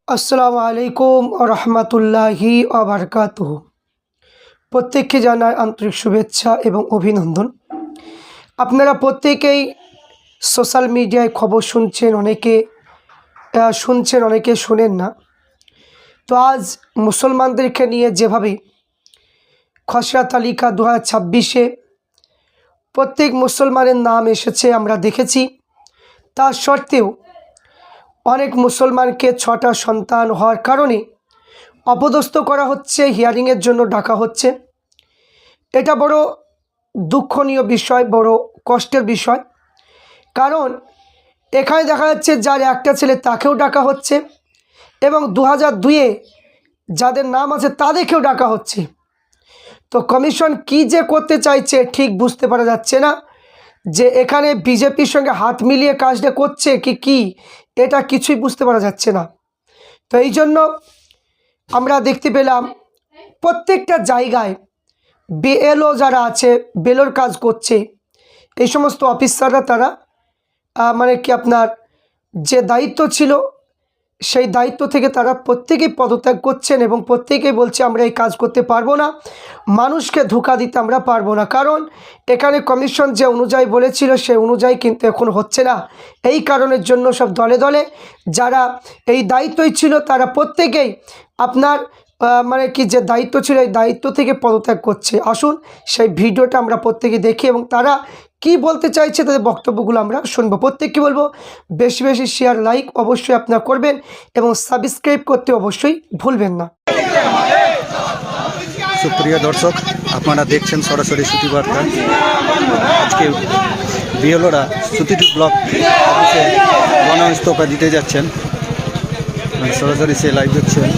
আসসালামু আলাইকুম রহমতুল্লাহি ওয়াবারাকাতুহু। প্রত্যেককে জানাই আন্তরিক শুভেচ্ছা এবং অভিনন্দন। আপনারা প্রত্যেকেই সোশ্যাল মিডিয়ায় খবর শুনছেন, অনেকে শুনছেন, অনেকে শোনেন না। তো আজ মুসলমানদেরকে নিয়ে যেভাবে খসড়া তালিকা 2026-এ প্রত্যেক মুসলমানের নাম এসেছে আমরা দেখেছি, তা সত্ত্বেও অনেক মুসলমানকে 6টা সন্তান হওয়ার কারণে অপদস্থ করা হচ্ছে, হিয়ারিংয়ের জন্য ডাকা হচ্ছে। এটা বড় দুঃখনীয় বিষয়, বড় কষ্টের বিষয়। কারণ এখানে দেখা যাচ্ছে যার একটা ছেলে তাকেও ডাকা হচ্ছে এবং 2002-এ যাদের নাম আছে তাদেরকেও ডাকা হচ্ছে। তো কমিশন কি যে করতে চাইছে ঠিক বুঝতে পারা যাচ্ছে না, যে এখানে বিজেপির সঙ্গে হাত মিলিয়ে কাজটা করছে কি এটা কিছুই বুঝতে পারা যাচ্ছে না। তো এই জন্য আমরা দেখতে পেলাম প্রত্যেকটা জায়গায় বিএলও যারা আছে, বেলোর কাজ করছে, এই সমস্ত অফিসাররা তারা আপনার যে দায়িত্ব ছিল সেই দায়িত্ব থেকে তারা প্রত্যেকেই পদত্যাগ করছেন এবং প্রত্যেকেই বলছে আমরা এই কাজ করতে পারবো না, মানুষকে ধোঁকা দিতে আমরা পারবো না। কারণ এখানে কমিশন যে অনুযায়ী বলেছিল সেই অনুযায়ী কিন্তু এখন হচ্ছে না। এই কারণের জন্য সব দলে দলে যারা এই দায়িত্বই ছিল তারা প্রত্যেকেই আপনার যে দায়িত্ব ছিল এই দায়িত্ব থেকে পদত্যাগ করছে। আসুন সেই ভিডিওটা আমরা প্রত্যেকে দেখি এবং তারা কি বলতে চাইছে তাদের বক্তব্যগুলো আমরা শুনবো। প্রত্যেককে বলবো বেশি বেশি শেয়ার, লাইক অবশ্যই আপনারা করবেন এবং সাবস্ক্রাইব করতে অবশ্যই ভুলবেন না। সুপ্রিয় দর্শক, আপনারা দেখছেন সরাসরি সুতি বার্তা। আজকে বিএলওরা সুতিটি ব্লক অফিসে গণ ইস্তফা দিতে যাচ্ছেন, সরাসরি সে লাইভ দেখছেন।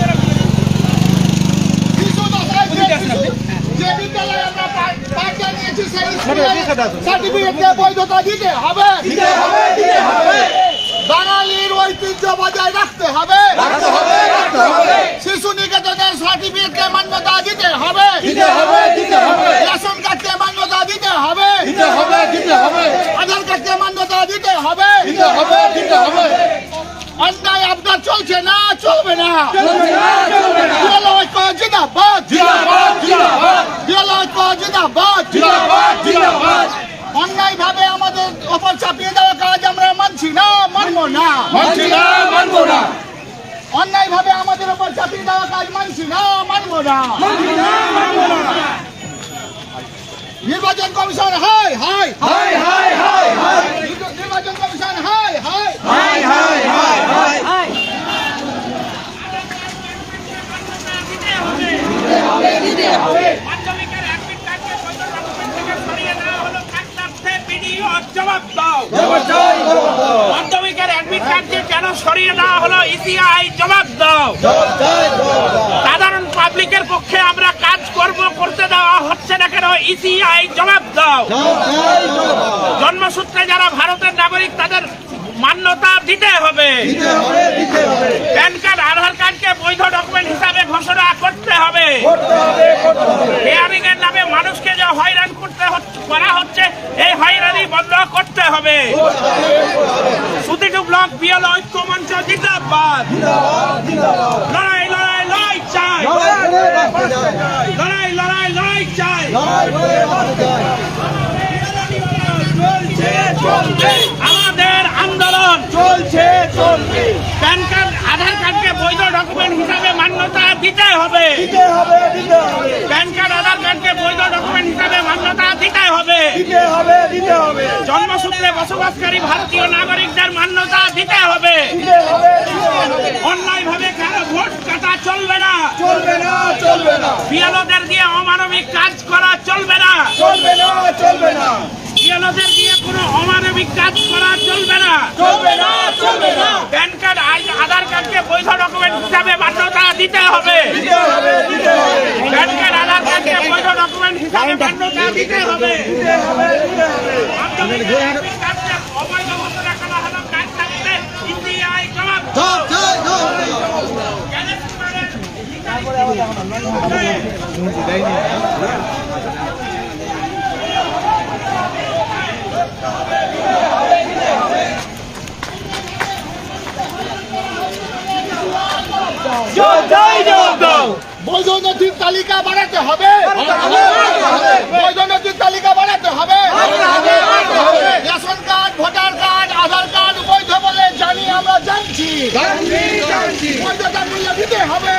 বাঙালির ঐতিহ্য বজায় রাখতে হবে, শিশু নিকেতনের সার্টিফিকেটকে মান্যতা দিতে হবে, রেশন কার্ডকে মান্যতা দিতে হবে, আধার কার্ডকে মান্যতা দিতে হবে। অন্যায় আপনার চলছে না, চলবে না। অন্যায় ভাবে আমাদের ওপর চাপিয়ে দেওয়া কাজ আমরা মানছি না, মানবো না। অন্যায় ভাবে আমাদের ওপর চাপিয়ে দেওয়া কাজ মানছি না, মানবো না। নির্বাচন কমিশন হাই হাই হাই হাই হাই হাই, নির্বাচন কমিশন হাই হাই হাই হাই হাই হাই। জবাব দাও, মাধ্যমিকের অ্যাডমিট কার্ডকে কেন সরিয়ে দেওয়া হলো ইসিআই জবাব দাও। সাধারণ পাবলিকের পক্ষে আমরা কাজ করতে দেওয়া হচ্ছে না কেন ইসিআই জবাব দাও। জন্মসূত্রে যারা ভারতের নাগরিক তাদের মান্যতা দিতে হবে। প্যান কার্ড, আধার কার্ডকে বৈধ ডকুমেন্ট হিসাবে ঘোষণা করতে হবে। হিয়ারিং এর নামে মানুষকে যে হয়রান করা হচ্ছে এই হয়রানি বন্ধ করতে হবে। সুতিটু ব্লক বিএলও ঐক্য মঞ্চ জিন্দাবাদ। লড়াই লড়াই লড়াই চাই, লড়াই লড়াই লড়াই চাই। আমাদের আন্দোলন চলছে। প্যান কার্ড, আধার কার্ডকে বৈধ ডকুমেন্ট হিসাবে মান্যতা দিতে হবে। প্যান কার্ড, আধার কার্ডকে বৈধ ডকুমেন্ট হিসাবে মান্যতা দিতে হবে। জন্মসূত্রে বসবাসকারী ভারতীয় নাগরিকদের মান্যতা দিতে হবে। অন্যায় ভাবে কারো ভোট কাটা চলবে না, চলবে না, চলবে না। বিএলওদের দিয়ে অমানবিক কাজ করা চলবে না, চলবে না, চলবে না। বিএলওদের দিয়ে কোনো অমানবিক কাজ করা চলবে না, চলবে না, চলবে না। প্যান কার্ড, আধার কার্ডকে বৈধ ডকুমেন্ট হিসাবে মান্যতা দিতে হবে। প্যান কার্ড, আধার কার্ডকে বৈধ ডকুমেন্ট হিসাবে মান্যতা দিতে হবে। অবৈধ ঘোষণা করা হলো কাজ থাকতে ইসিআই জবাব দাও। বৈধ নথির তালিকা বাড়াতে হবে, বৈধ নথির তালিকা বাড়াতে হবে, রেশন কার্ড, ভোটার কার্ড, আধার কার্ড বৈধ বলে জানি, আমরা জানছি, বৈধতার মূল্য দিতে হবে,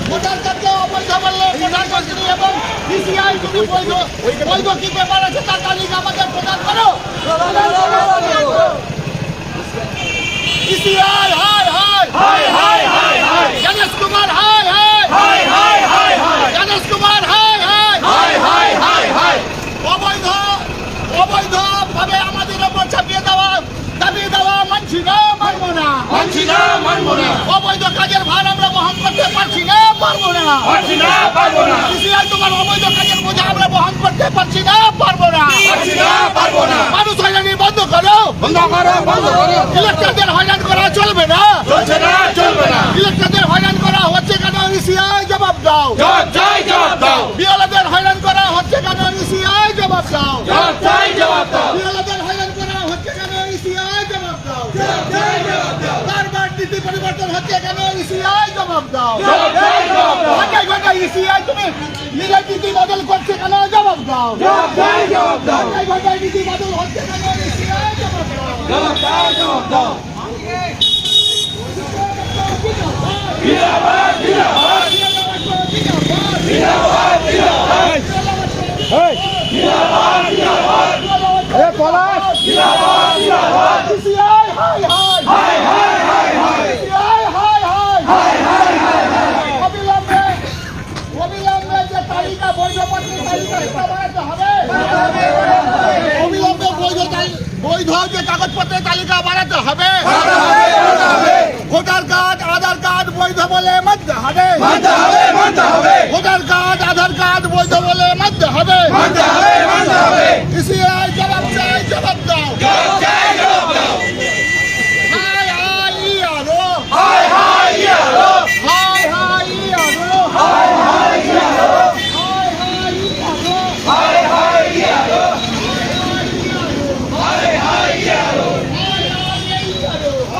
ভোটার কার্ডকে অবৈধ বললে প্রধান মন্ত্রী এবং বিসিআই যদি বৈধ কি ব্যাপার আছে তার তালিকা আমাদের প্রদান করো। BCI high high, Ganesh Kumar high high, Ganesh Kumar high high, অবৈধ ভাবে আমাদের ওপর চাপিয়ে দেওয়া দাবি দেওয়া মানছি না, মানবো না, অবৈধ কাজের ভার আমরা বহন করতে পারছি না, পারবো না, বিসিআই তোমার অবৈধ কাজের বোঝা আমরা বহন করতে পারছি না, পারবো না, মানুষ হয়রানি বন্ধ করো, ইলেকট্রদের হয়রান করা চলবে না, ইলেকট্রদের হয়রান করা হচ্ছে কেন, বিসিআই জবাব দাও, বিএলওদের হয়রান করা হচ্ছে কেন, বিসিআই জবাব দাও, বিএলওদের হয়রান করা হচ্ছে কেন, বিসিআই জবাব দাও, বারবার নীতি পরিবর্তন হচ্ছে কেন, বিসিআই জবাব দাও, ঘন্টায় ঘন্টায় বিসিআই তুমি নিজের নীতি বদল করছে কেন, জবাব দাও, ঘন্টায় ঘন্টায় নীতি বদল হচ্ছে কেন, বিসিআই জবাব দাও। অবিলম্বে যে তালিকা বৈধ পত্রের তালিকা বাড়াতে হবে, অবিলম্বে বৈধ যে কাগজপত্রের তালিকা বাড়াতে হবে, ভোটার কার্ড, আধার কার্ড বৈধ বলে মানতে হবে, ভোটার কার্ড, আধার কার্ড বৈধ বলে মানতে হবে, বিসিআই জবাব চাই, জবাব দাও, হাই হাই ইয়ারো, হাই হাই ইয়ারো, হাই হাই ইয়ারো, হাই হাই ইয়ারো, হাই হাই ইয়ারো, হাই হাই ইয়ারো, হাই হাই ইয়ারো,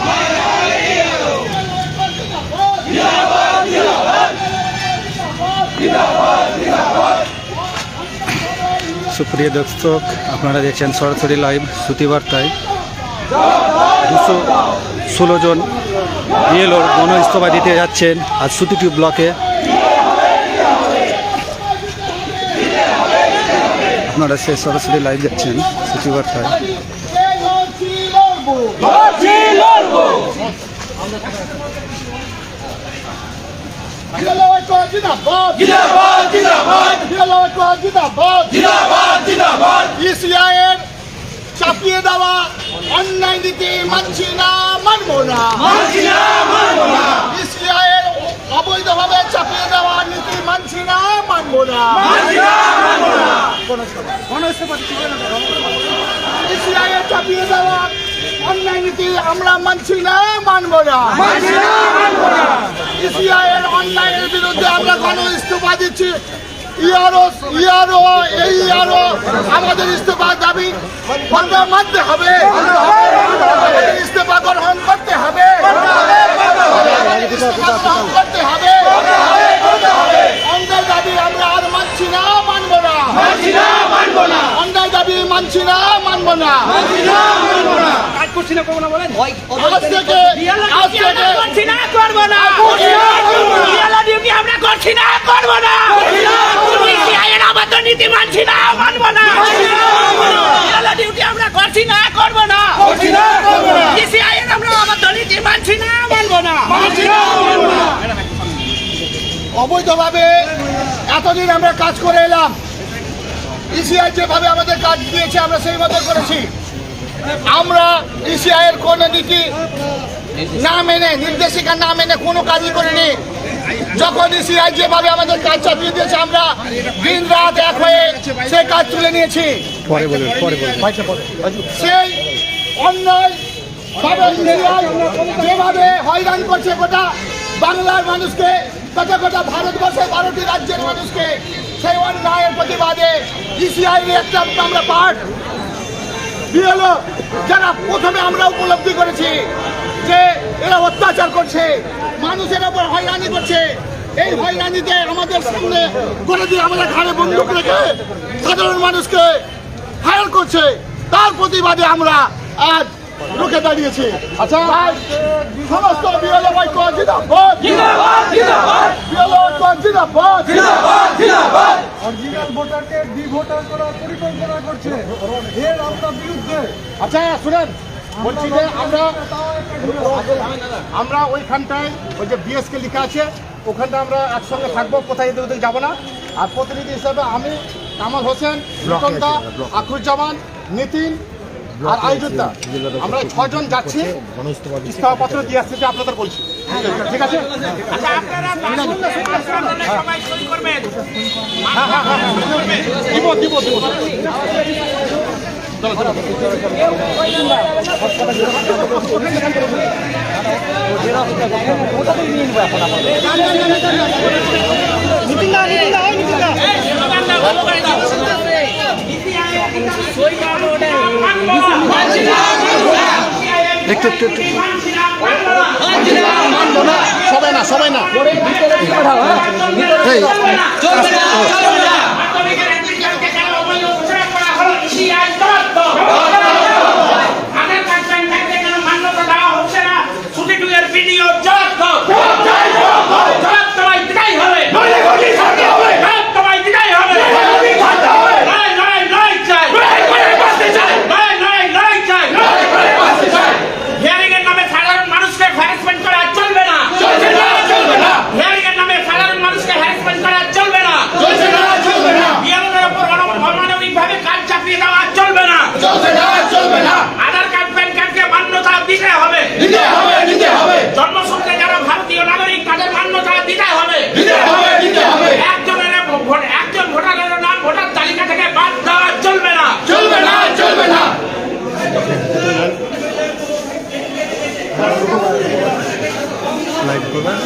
হাই হাই ইয়ারো, জিন্দাবাদ, জিন্দাবাদ, জিন্দাবাদ। সুপ্রিয় দর্শক, আপনারা দেখছেন সরাসরি লাইভ শ্রুতিবার্তায়। 216 জন বিএলওর গণ ইস্তফা দিতে যাচ্ছেন আজ সুতিটি ব্লকে। আপনারা সে সরাসরি লাইভ দেখছেন শ্রুতিবার্তায়। ইসিআইয়ের চাপিয়ে দেওয়া অন্যায় নীতি মানছি না, মানবো না, ইসিআইয়ের অবৈধভাবে চাপিয়ে দেওয়া নীতি মানছি না, মানবো না, ইসিআইয়ের চাপিয়ে দেওয়া অন্যায় নীতি আমরা মানছি না, মানবো না, ইসিআইয়ের অন্যায়ের বিরুদ্ধে আমরা গণ ইস্তফা দিচ্ছি। আমাদের ইস্তফা দাবি মানতে হবে, ইস্তফা গ্রহণ করতে হবে, করতে হবে, অন্যায় দাবি আমরা আর মানছি না, মানবো না, অন্যায় দাবি মানছি না, মানবো না, আজ থেকে নীতি মানছি না, মানবো না, ডিউটি আমরা করছি না, করবো না, আমরা আমাদের নীতি মানছি না, মানবো না। অবৈধভাবে এতদিন আমরা কাজ করে এলাম, ইসিআই যেভাবে আমাদের কাজ দিয়েছে আমরা সেই মতো করেছি। আমরা ইসিআইয়ের কোন নীতি না মেনে, নির্দেশিকা না মেনে কোনো কাজই করিনি। যখন ইসিআই যেভাবে আমাদের কাজ চাপিয়ে দিয়েছে আমরা দিন রাত এক হয়ে সেই কাজ তুলে নিয়েছি। সেই অন্যায় যেভাবে হয়রান করছে গোটা বাংলার মানুষকে, গোটা ভারতবর্ষে 12টি রাজ্যের মানুষকে, সেই অন্যায়ের প্রতিবাদে ইসিআই একটা আমরা পার্ট বিএলও যারা প্রথমে আমরা উপলব্ধি করেছি যে এরা অত্যাচার করছে, মানুষের ওপর হয়রানি করছে, এই হয়রানিতে আমাদের সামনে করে দিয়ে আমাদের ঘাড়ে বন্দুক রেখে সাধারণ মানুষকে ফায়ার করছে, তার প্রতিবাদে আমরা আজ রুখে দাঁড়িয়েছি। আচ্ছা, সমস্ত বিএলও ঐক্য জিন্দাবাদ, বিএলও ঐক্য জিন্দাবাদ। অরিজিনাল ভোটারকে ডিভোটার করার পরিকল্পনা করছে, এর আমরা বিরুদ্ধে। আচ্ছা শুনেন, বলছি যে আমরা ওইখানটায় ওই যে বিএসকে লেখা আছে ওখানটা আমরা একসঙ্গে থাকবো, কোথায় এদিক ওদিক যাবো না। আর প্রতিনিধি হিসেবে আমি কামাল হোসেন, রতনদা, আখরুজ্জামান, নিতিন আর আইজুদ্দা, আমরা 6 জন যাচ্ছি, ইস্তফাপত্র দিয়ে আসছি যে আপনাদের বলছি, ঠিক আছে? আচ্ছা, আপনারা আন্দোলনে সবাই সই করবেন। দিব দিব দিব। এই স্লোগানটা ভালো করে দাও। নীতি আয়োগ সই করবো ওটাই। সবাই না, সবাই না। মাধ্যমিকের এগ্রিকালচারকে কেন উচ্ছেদ করা হলো? ইসিআই তদন্ত। আধার কার্ড প্যান কার্ডকে কেন মান্যতা দেওয়া হচ্ছে না? ছুটি-টুয়ের ভিডিও জব্দ। জবাব তোমায় দিতেই হবে। জবাব তোমায় দিতেই হবে। লড়াই, লড়াই, লড়াই চাই। লড়াই, লড়াই, লড়াই চাই। হিয়ারিং এর নামে সাধারণ মানুষকে হ্যারাসমেন্ট করা চলবে না। হিয়ারিং এর নামে সাধারণ মানুষকে হ্যারাসমেন্ট করা চলবে না। বিএলওদের উপর অমানবিকভাবে কাজ চাপিয়ে দেওয়া চলবে না। আধার কার্ড প্যান কার্ডকে মান্যতা দিতে হবে। জন্মসূত্রে যারা ভারতীয় নাগরিক তাদের মান্যতা দিতে হবে। একজন ভোটারের নাম ভোটার তালিকা থেকে বাদ দেওয়া চলবে না। লাইভ করবেন।